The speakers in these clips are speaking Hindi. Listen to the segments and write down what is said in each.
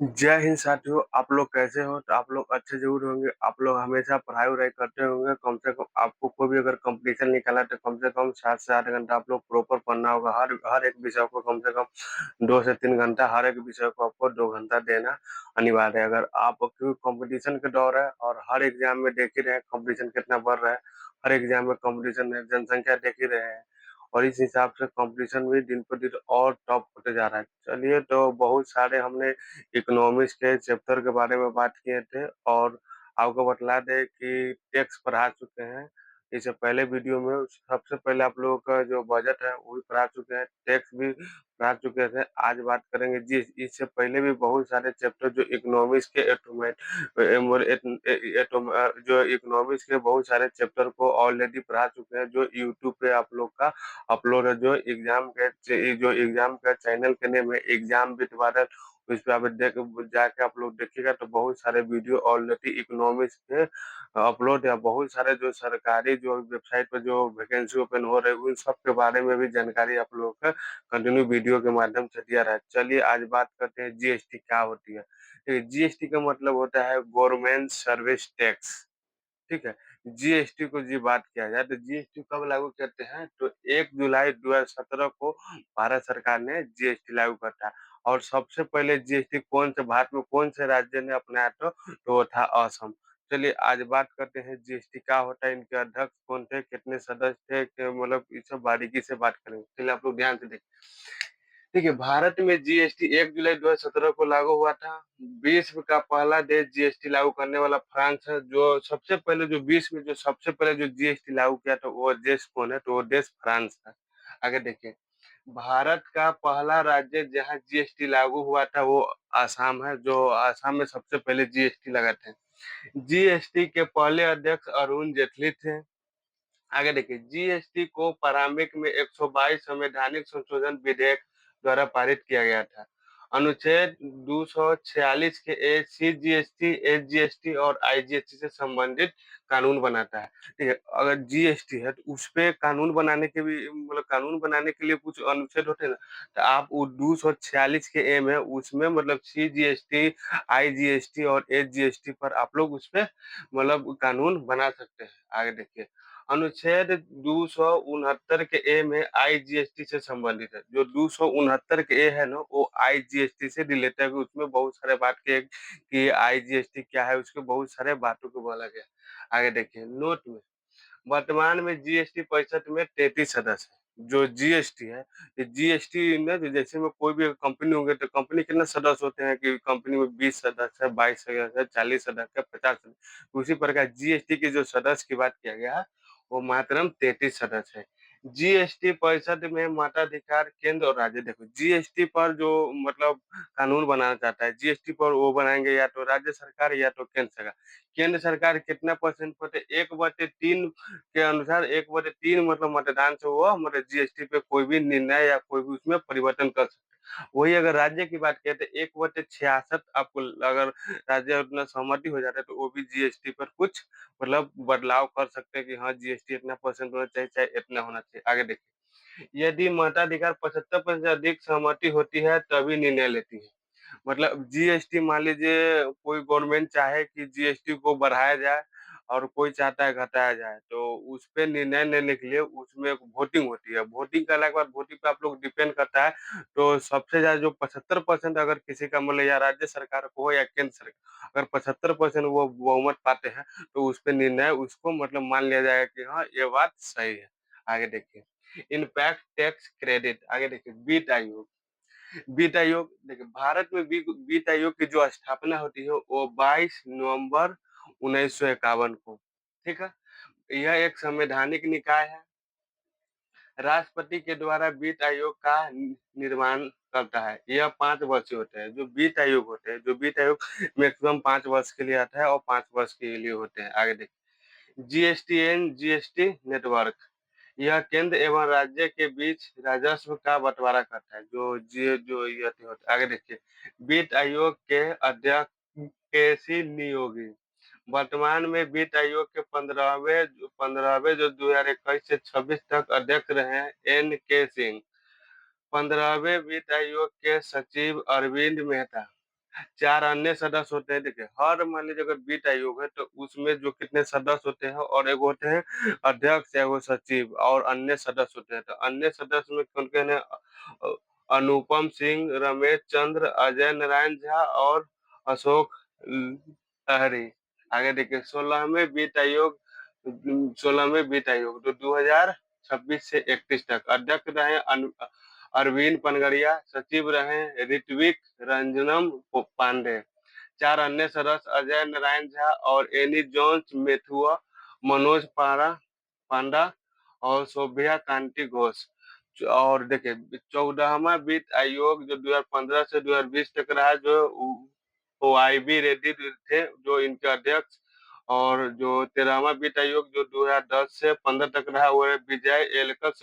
जय हिंद साथियों, आप लोग कैसे हो? तो आप लोग अच्छे ज़रूर होंगे। आप लोग हमेशा पढ़ाई-वढ़ाई करते होंगे। कम से कम आपको कोई भी अगर कॉम्पिटिशन निकाला तो कम से कम 7 से 8 घंटा आप लोग प्रॉपर पढ़ना होगा। हर हर एक विषय को कम से कम 2 से 3 घंटा, हर एक विषय को आपको 2 घंटा देना अनिवार्य है। अगर आप क्योंकि कॉम्पिटिशन के दौर है और हर एग्ज़ाम में देख ही रहे हैं कॉम्पिटिशन कितना बढ़ रहा है। हर एग्ज़ाम में कॉम्पिटिशन है, जनसंख्या देख ही रहे हैं। और इस हिसाब से कंपटीशन भी दिन पर दिन और टफ होते जा रहा है। चलिए, तो बहुत सारे हमने इकोनॉमिक्स के चैप्टर के बारे में बात किए थे और आपको बतला दें कि टैक्स पढ़ा चुके हैं। इससे पहले वीडियो में सबसे पहले आप लोगों का जो बजट है वो भी पढ़ा चुके हैं, टैक्स भी पढ़ा चुके थे। आज बात करेंगे जी, इससे पहले भी बहुत सारे चैप्टर जो इकोनॉमिक्स के जो इकोनॉमिक्स के बहुत सारे चैप्टर को ऑलरेडी पढ़ा चुके हैं, जो यूट्यूब पे आप लोग का अपलोड है। जो एग्जाम का चैनल के नेम है एग्जाम विद बादल, उस पे आप देख जाके आप लोग देखिएगा तो बहुत सारे वीडियो ऑलरेडी इकोनॉमिक्स के अपलोड है। बहुत सारे जो सरकारी जो वेबसाइट पे जो वैकेंसी ओपन हो रहे हैं उन सब के बारे में भी जानकारी आप लोगों का कंटिन्यू वीडियो के माध्यम से दिया रहा है। चलिए, आज बात करते हैं जीएसटी क्या होती है। जीएसटी का मतलब होता है गवर्नमेंट सर्विस टैक्स। ठीक है। जीएसटी को जी बात किया जाए तो जीएसटी कब लागू करते हैं तो 1 जुलाई 2017 को भारत सरकार ने जीएसटी लागू करता है। और सबसे पहले जीएसटी कौन से भारत में कौन से राज्य ने अपनाया तो वो था असम। चलिए, आज बात करते हैं जीएसटी क्या होता है, इनके अध्यक्ष कौन थे, कितने सदस्य थे, मतलब ये सब बारीकी से बात करेंगे। चलिए, आप लोग ध्यान से देखिए। देखिए, भारत में जीएसटी 1 जुलाई 2017 को लागू हुआ था। विश्व का पहला देश जीएसटी लागू करने वाला फ्रांस है। जो सबसे पहले जो विश्व में जो सबसे पहले जो जीएसटी लागू किया था वो देश कौन है तो वो देश फ्रांस है। आगे देखिए, भारत का पहला राज्य जहाँ जीएसटी लागू हुआ था वो आसाम है। जो आसाम में सबसे पहले जीएसटी लगा थे। जीएसटी के पहले अध्यक्ष अरुण जेटली थे। आगे देखिए, जीएसटी को प्रारंभिक में 122 संवैधानिक संशोधन विधेयक द्वारा पारित किया गया था। अनुच्छेद 246 के ए सीजीएसटी, एसजीएसटी और आईजीएसटी से संबंधित कानून बनाता है। ठीक है, अगर जीएसटी है तो उस पे कानून बनाने के भी मतलब कानून बनाने के लिए कुछ अनुच्छेद होते हैं ना, तो आप वो 246 के ए में उसमें मतलब सीजीएसटी, आईजीएसटी और एसजीएसटी पर आप लोग उस पे मतलब कानून बना सकते हैं। आगे देखिए, अनुच्छेद 269 के ए में आईजीएसटी से संबंधित है। जो 269 के ए है ना वो आईजीएसटी से रिलेटेड है। उसमें बहुत सारे बात के कि आईजीएसटी क्या है, उसके बहुत सारे बातों को बोला गया। आगे देखिए, नोट में वर्तमान में जीएसटी परिषद में 33 सदस्य है। जो जीएसटी है, ये जीएसटी में तो जैसे में कोई भी कंपनी होंगे तो कंपनी कितने सदस्य होते हैं कि कंपनी में 20 सदस्य है, 22 सदस्य है, 40 सदस्य है, 50 सदस्य। उसी प्रकार जीएसटी के जो सदस्य की बात किया गया है वो मात्रम 33 सदस्य है। जीएसटी परिषद में मताधिकार केंद्र और राज्य। देखो, जीएसटी पर जो मतलब कानून बनाना चाहता है, जीएसटी पर वो बनाएंगे या तो राज्य सरकार या तो केंद्र सरकार। केंद्र सरकार कितना परसेंट पर 1/3 के अनुसार 1/3 मतलब मतदान से वो मतलब जीएसटी पे कोई भी निर्णय या कोई भी उसमें परिवर्तन कर सकते हैं। वही अगर राज्य की बात करें तो 1/66 आपको अगर राज्य उतना सहमति हो जाता है तो वो भी जीएसटी पर कुछ मतलब बदलाव कर सकते हैं कि हाँ जीएसटी इतना परसेंट होना चाहिए, चाहे इतना होना चाहिए। आगे देखिए, यदि मताधिकार 75% से अधिक सहमति होती है तभी निर्णय लेती है। मतलब जीएसटी मान लीजिए कोई गवर्नमेंट चाहे कि जीएसटी को बढ़ाया जाए और कोई चाहता है घटाया जाए तो उस पे निर्णय लेने के लिए उसमें एक वोटिंग होती है। वोटिंग करने के बाद वोटिंग पे आप लोग डिपेंड करता है। तो सबसे ज्यादा जो 75% अगर किसी का मतलब या राज्य सरकार को हो या केंद्र सरकार, अगर 75% वो बहुमत पाते हैं तो उस पे निर्णय उसको मतलब मान लिया जाएगा कि हाँ ये बात सही है। आगे देखिए, इम्पैक्ट टैक्स क्रेडिट। आगे देखिए, वित्त आयोग। वित्त आयोग देखिए, भारत में वित्त आयोग की जो स्थापना होती है वो 22 नवंबर 1951 को। ठीक है, यह एक संवैधानिक निकाय है। राष्ट्रपति के द्वारा वित्त आयोग का निर्माण करता है। यह 5 वर्षीय होते हैं। जो वित्त आयोग होते हैं, जो वित्त आयोग मैक्सिमम 5 वर्ष के लिए आता है और 5 वर्ष के लिए होते हैं। आगे देखिए, जीएसटीएन जीएसटी नेटवर्क। यह केंद्र एवं राज्य के बीच राजस्व का बंटवारा करता है। जो ये होता है। आगे देखिए, वित्त आयोग के अध्यक्ष केसी नियोगी। वर्तमान में वित्त आयोग के 15वें जो 2021 से 26 तक अध्यक्ष रहे हैं एन के सिंह। 15वें वित्त आयोग के सचिव अरविंद मेहता। 4 अन्य सदस्य होते हैं। देखिए, हर मान लीजिए अगर वित्त आयोग है, तो उसमें जो कितने सदस्य होते हैं और एक होते हैं अध्यक्ष, एगो सचिव और अन्य सदस्य होते हैं। तो अन्य सदस्य में कौन-कौन है? अनुपम सिंह, रमेश चंद्र, अजय नारायण झा और अशोक लहरी। आगे देखिए 16वें वित्त आयोग, 16वें वित्त आयोग जो 2026 से 31 तक अध्यक्ष रहे अरविंद पनगड़िया, सचिव रहे ऋत्विक रंजनम पांडे। 4 अन्य सदस्य अजय नारायण झा और एनी जोन्स मेथुआ, मनोज पांडा और शोभ्या कांति घोष। और देखिए 14वां वित्त आयोग जो 2015 से 2020 तक रहा, जो वाईबी रेड्डी थे जो इनके अध्यक्ष। और जो 13वां वित्त आयोग जो 2010 से 15 तक रहा, वो विजय एलकस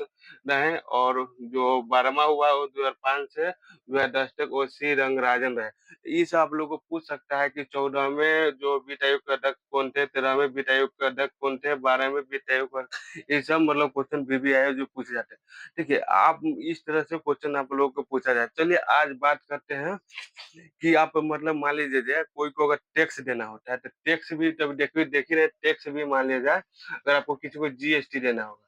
रहे। और जो 12वां हुआ वो 2005 से 2010 तक वो सी रंगराजन रहे। इस आप लोग को पूछ सकता है कि 14वें जो वित्त आयोग के अध्यक्ष कौन थे, 13वें वित्त आयोग के अध्यक्ष कौन थे, 12वें वित्त आयोग ये सब मतलब क्वेश्चन बीबी आयोग जो पूछे जाते हैं। ठीक है, आप इस तरह से क्वेश्चन आप लोगों को पूछा जाए। चलिए आज बात करते हैं कि आप मतलब मान लीजिए जाए कोई को अगर टैक्स देना होता है, तो टैक्स भी तब देखिए देख ही रहे, टैक्स भी मान लिया जाए अगर आपको किसी को जीएसटी देना होगा,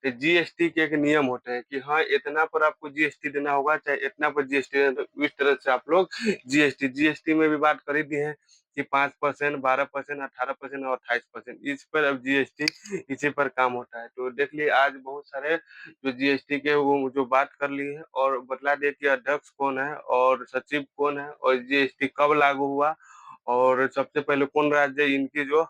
तो जीएसटी के एक नियम होते हैं कि हाँ इतना पर आपको जीएसटी देना होगा, चाहे इतना पर जीएसटी देना। तो इस तरह से आप लोग जीएसटी में भी बात कर ही दी है कि 5%, 12%, 18% और 28%, इस पर अब जीएसटी इसी पर काम होता है। तो देख लिए आज बहुत सारे जो जीएसटी के वो जो बात कर ली है और बतला दिए कि अध्यक्ष कौन है और सचिव कौन है और जीएसटी कब लागू हुआ और सबसे पहले कौन राज्य इनकी जो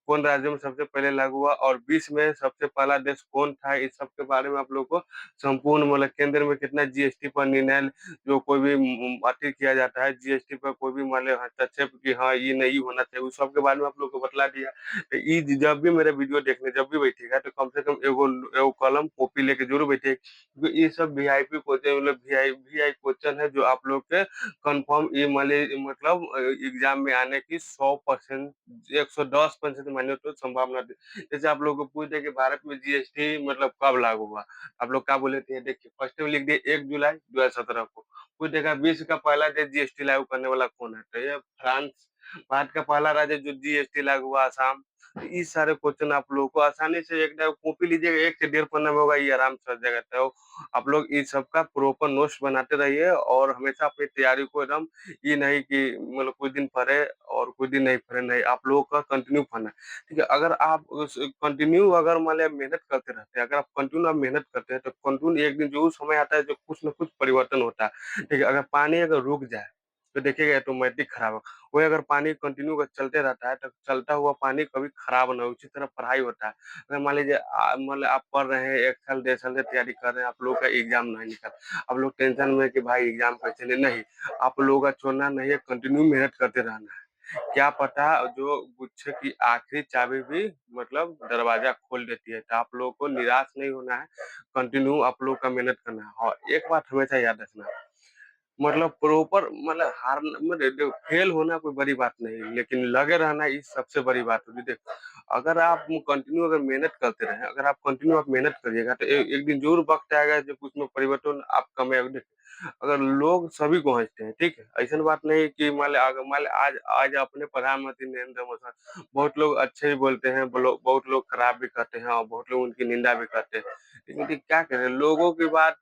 कौन राज्य में सबसे पहले लागू हुआ और विश्व में सबसे पहला देश कौन था, इस सब के बारे में आप लोग को संपूर्ण मतलब केंद्र में कितना जीएसटी पर निर्णय जो कोई भी अति किया जाता है, जीएसटी पर कोई भी मान लो हस्तक्षेप कि हाँ ये नहीं होना चाहिए, उस सब के बारे में आप लोग को बतला दिया। तो ये जब भी मेरे वीडियो देखने जब भी बैठेगा तो कम से कम एगो एगो कलम कॉपी लेके जरूर बैठे, क्योंकि ये सब वीआईपी क्वेश्चन मतलब वीआई क्वेश्चन है जो आप लोग के कंफर्म ये मतलब एग्जाम में आने की 100%, 110% मानिए तो संभावना जैसे आप लोग को पूछ दे कि भारत में जीएसटी मतलब कब लागू हुआ, आप लोग क्या बोले थे? देखिए फर्स्ट में लिख दिए 1 जुलाई 2017 को। पूछ देगा विश्व का पहला देश जीएसटी लागू करने वाला कौन है, तो ये फ्रांस। भारत का पहला राज्य जो जीएसटी लागू हुआ असम। तो इस सारे क्वेश्चन आप लोगों को आसानी से एक कॉपी लीजिएगा, 1 से 1.5 पन्ना में होगा, ये आराम से हो जाएगा। तो आप लोग इस सब का प्रॉपर नोट्स बनाते रहिए और हमेशा अपनी तैयारी को एकदम ये नहीं कि मतलब कुछ दिन पढ़े और कुछ दिन नहीं पढ़े, नहीं, आप लोगों का कंटिन्यू पढ़ना है। ठीक है, अगर आप कंटिन्यू अगर मान लिया मेहनत करते रहते हैं, अगर आप कंटिन्यू आप मेहनत करते हैं तो कंटिन्यू एक दिन जरूर समय आता है जो कुछ ना कुछ परिवर्तन होता है। ठीक है, अगर पानी अगर रुक जाए तो देखिएगा ऑटोमेटिक खराब होगा। वही अगर पानी कंटिन्यू अगर चलते रहता है तो चलता हुआ पानी कभी खराब ना हो, उसी तरह पढ़ाई होता है। अगर मान लीजिए मान लीजिए आप पढ़ रहे हैं 1 साल 1.5 साल से तैयारी कर रहे हैं, आप लोग का एग्जाम नहीं निकल, आप लोग टेंशन में कि भाई एग्जाम कैसे नहीं, आप लोगों का छोड़ना नहीं है, कंटिन्यू मेहनत करते रहना है। क्या पता जो गुच्छे की आखिरी चाबी भी मतलब दरवाजा खोल देती है। तो आप लोगों को निराश नहीं होना है, कंटिन्यू आप लोग का मेहनत करना है। और एक बात हमेशा याद रखना, मतलब प्रॉपर मतलब हार मतलब देखो फेल होना कोई बड़ी बात नहीं, लेकिन लगे रहना ये सबसे बड़ी बात होगी। देखो अगर आप कंटिन्यू अगर मेहनत करते रहे, अगर आप कंटिन्यू आप मेहनत करिएगा तो एक दिन जरूर वक्त आएगा जब उसमें परिवर्तन आप कमेंगे। अगर लोग सभी को हंसते हैं, ठीक है, ऐसा बात नहीं कि मान ले आज आज अपने प्रधानमंत्री नरेंद्र मोदी, बहुत लोग अच्छे भी बोलते हैं, बहुत लोग खराब भी करते हैं और बहुत लोग उनकी निंदा भी करते हैं, लेकिन क्या करें, लोगों की बात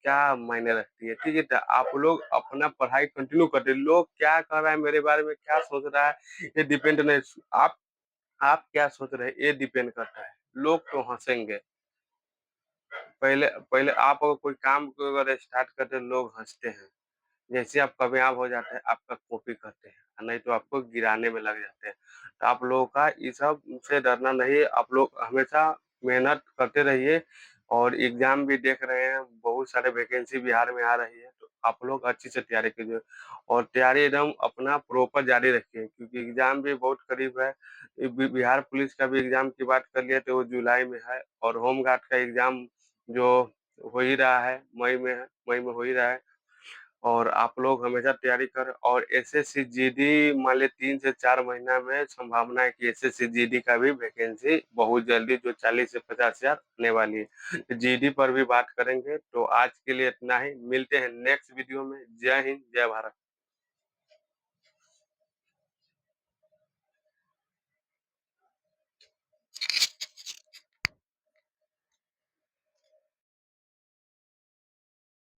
क्या मायने रखती है। ठीक है, तो आप लोग अपना पढ़ाई कंटिन्यू करते, लोग क्या कर रहा है मेरे बारे में क्या सोच रहा है ये डिपेंड नहीं, आप क्या सोच रहे हैं ये डिपेंड करता है। लोग तो हंसेंगे, पहले पहले आप अगर कोई काम को अगर स्टार्ट करते हैं लोग हंसते हैं, जैसे आप कामयाब हो जाते हैं आपका कॉपी करते हैं, नहीं तो आपको गिराने में लग जाते हैं। तो आप लोगों का ये सब से डरना नहीं है, आप लोग हमेशा मेहनत करते रहिए। और एग्जाम भी देख रहे हैं, बहुत सारे वैकेंसी बिहार में आ रही है, तो आप लोग अच्छी से तैयारी कीजिए और तैयारी एकदम अपना प्रॉपर जारी रखिए, क्योंकि एग्जाम भी बहुत करीब है। बिहार पुलिस का भी एग्जाम की बात कर लिए तो वो जुलाई में है और होमगार्ड का एग्जाम जो हो ही रहा है, मई में हो ही रहा है। और आप लोग हमेशा तैयारी करें और एसएससी जीडी मान लीजिए 3 से 4 महीना में संभावना है कि एसएससी जीडी का भी वैकेंसी बहुत जल्दी जो 40 से 50 हजार आने वाली है, जीडी पर भी बात करेंगे। तो आज के लिए इतना ही, मिलते हैं नेक्स्ट वीडियो में। जय हिंद, जय भारत।